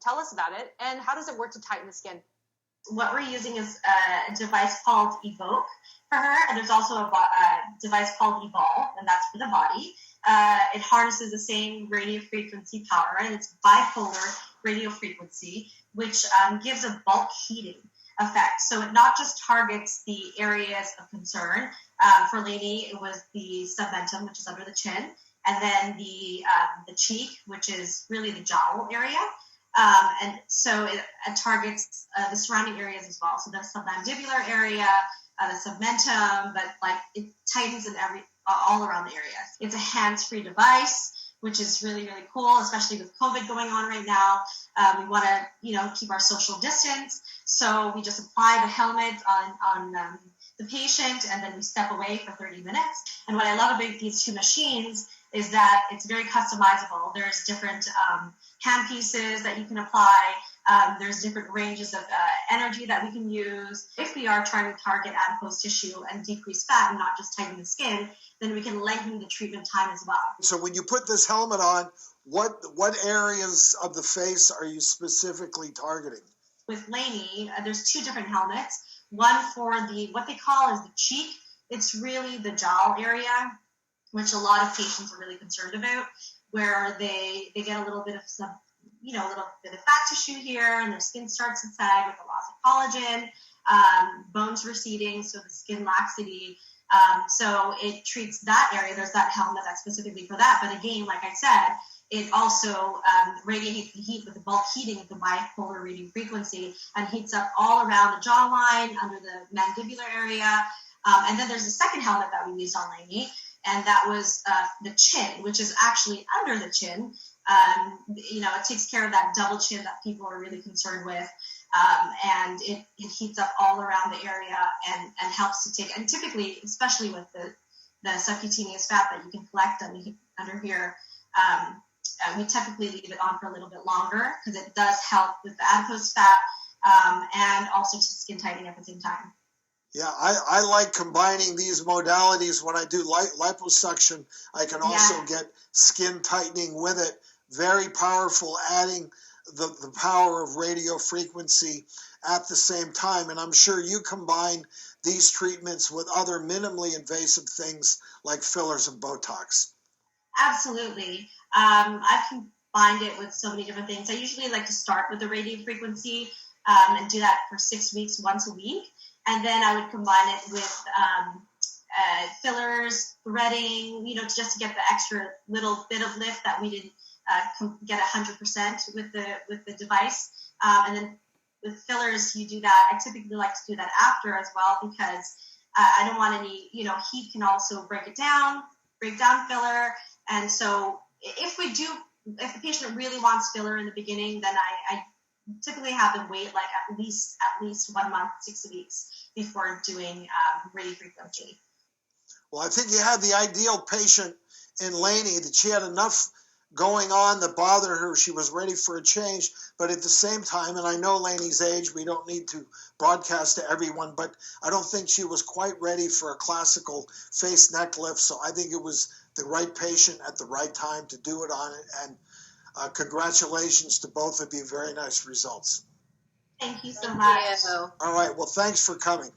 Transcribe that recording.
tell us about it, and how does it work to tighten the skin? What we're using is a device called Evoke for her, and there's also a device called Evolve, and that's for the body. It harnesses the same radio frequency power, and it's bipolar radio frequency, which gives a bulk heating effect. So it not just targets the areas of concern. For Lanie, it was the submentum, which is under the chin, and then the cheek, which is really the jowl area. And so it targets the surrounding areas as well. So the submandibular area, the submentum, but like it tightens in all around the area. It's a hands-free device, which is really, really cool, especially with COVID going on right now. We want to, keep our social distance. So we just apply the helmet on the patient, and then we step away for 30 minutes. And what I love about these two machines is that it's very customizable. There's different hand pieces that you can apply. There's different ranges of energy that we can use. If we are trying to target adipose tissue and decrease fat and not just tighten the skin, then we can lengthen the treatment time as well. So when you put this helmet on, what areas of the face are you specifically targeting? With Lanie, there's two different helmets. One for what they call is the cheek. It's really the jowl area, which a lot of patients are really concerned about, where they get a little bit of fat tissue here, and their skin starts to sag with the loss of collagen, bones receding, so the skin laxity. So it treats that area. There's that helmet that's specifically for that. But again, like I said, it also radiates the heat with the bulk heating of the bipolar radio frequency and heats up all around the jawline, under the mandibular area. And then there's a second helmet that we used on Lanie, and that was the chin, which is actually under the chin. It takes care of that double chin that people are really concerned with. And it heats up all around the area and helps to take, and typically, especially with the subcutaneous fat that you can collect under here, we typically leave it on for a little bit longer because it does help with the adipose fat and also to skin tightening at the same time. Yeah, I like combining these modalities. When I do liposuction, I can also get skin tightening with it. Very powerful, adding the power of radio frequency at the same time. And I'm sure you combine these treatments with other minimally invasive things like fillers and Botox. Absolutely. I've combined it with so many different things. I usually like to start with the radio frequency and do that for 6 weeks, once a week. And then I would combine it with fillers, threading, just to get the extra little bit of lift that we didn't get 100% with the device. And then with fillers, you do that. I typically like to do that after as well, because I don't want any, heat can also break down filler. And so if the patient really wants filler in the beginning, then I typically have them wait like at least 1 month, 6 weeks before doing radio frequency. Well, I think you had the ideal patient in Lanie, that she had enough going on that bothered her. She was ready for a change, but at the same time, and I know Lanie's age, we don't need to broadcast to everyone, but I don't think she was quite ready for a classical face neck lift. So I think it was the right patient at the right time to do it on it. And congratulations to both of you. Very nice results. Thank you so much. All right. Well, thanks for coming.